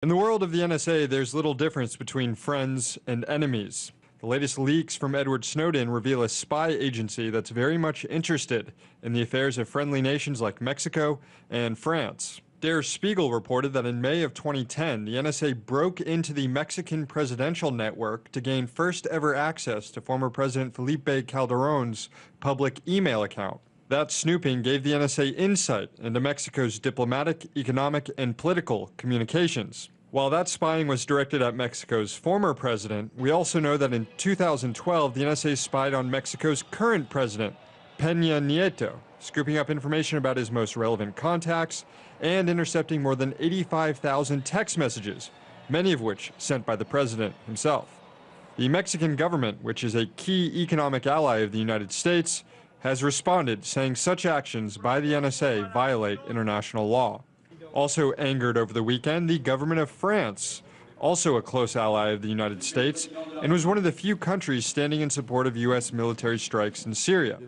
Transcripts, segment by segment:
In the world of the NSA, there's little difference between friends and enemies. The latest leaks from Edward Snowden reveal a spy agency that's very much interested in the affairs of friendly nations like Mexico and France. Der Spiegel reported that in May of 2010, the NSA broke into the Mexican presidential network to gain first-ever access to former President Felipe Calderón's public email account. That snooping gave the NSA insight into Mexico's diplomatic, economic, and political communications. While that spying was directed at Mexico's former president, we also know that in 2012, the NSA spied on Mexico's current president, Peña Nieto, scooping up information about his most relevant contacts and intercepting more than 85,000 text messages, many of which sent by the president himself. The Mexican government, which is a key economic ally of the United States, has responded, saying such actions by the NSA violate international law. Also angered over the weekend, the government of France, also a close ally of the United States, and was one of the few countries standing in support of U.S. military strikes in Syria.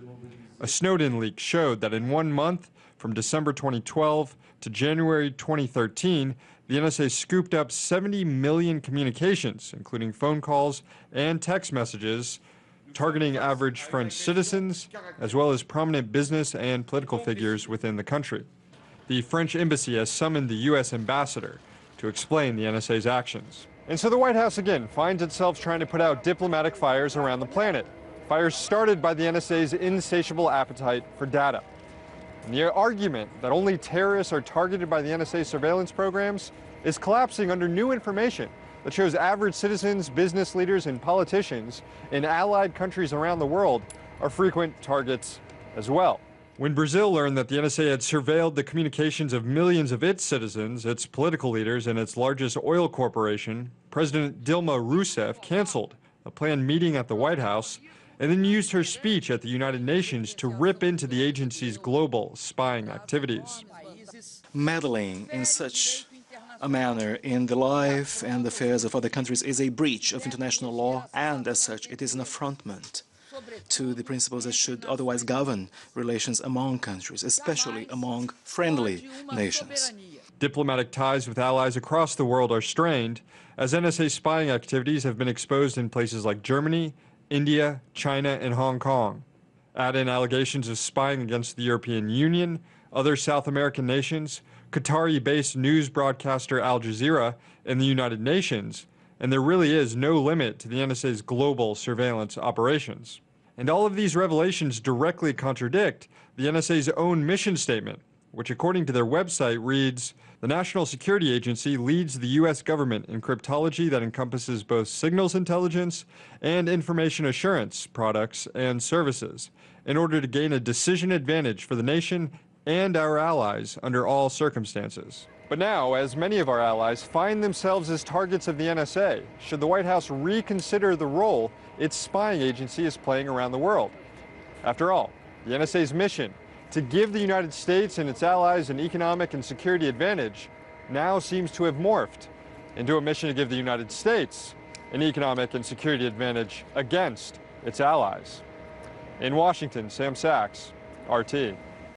A Snowden leak showed that in 1 month, from December 2012 to January 2013, the NSA scooped up 70 million communications, including phone calls and text messages, targeting average French citizens, as well as prominent business and political figures within the country. The French embassy has summoned the U.S. ambassador to explain the NSA's actions. And so the White House again finds itself trying to put out diplomatic fires around the planet. Fires started by the NSA's insatiable appetite for data. And the argument that only terrorists are targeted by the NSA surveillance programs is collapsing under new information that shows average citizens, business leaders, and politicians in allied countries around the world are frequent targets as well. When Brazil learned that the NSA had surveilled the communications of millions of its citizens, its political leaders, and its largest oil corporation, President Dilma Rousseff canceled a planned meeting at the White House and then used her speech at the United Nations to rip into the agency's global spying activities. Meddling in such a manner in the life and affairs of other countries is a breach of international law, and as such it is an affrontment to the principles that should otherwise govern relations among countries, especially among friendly nations. Diplomatic ties with allies across the world are strained, as NSA spying activities have been exposed in places like Germany, India, China, and Hong Kong. Add in allegations of spying against the European Union, other South American nations, Qatari-based news broadcaster Al Jazeera, and the United Nations, and there really is no limit to the NSA's global surveillance operations. And all of these revelations directly contradict the NSA's own mission statement, which according to their website reads, "The National Security Agency leads the U.S. government in cryptology that encompasses both signals intelligence and information assurance products and services in order to gain a decision advantage for the nation and our allies under all circumstances." But now, as many of our allies find themselves as targets of the NSA, should the White House reconsider the role its spying agency is playing around the world? After all, the NSA's mission to give the United States and its allies an economic and security advantage now seems to have morphed into a mission to give the United States an economic and security advantage against its allies. In Washington, Sam Sachs, RT.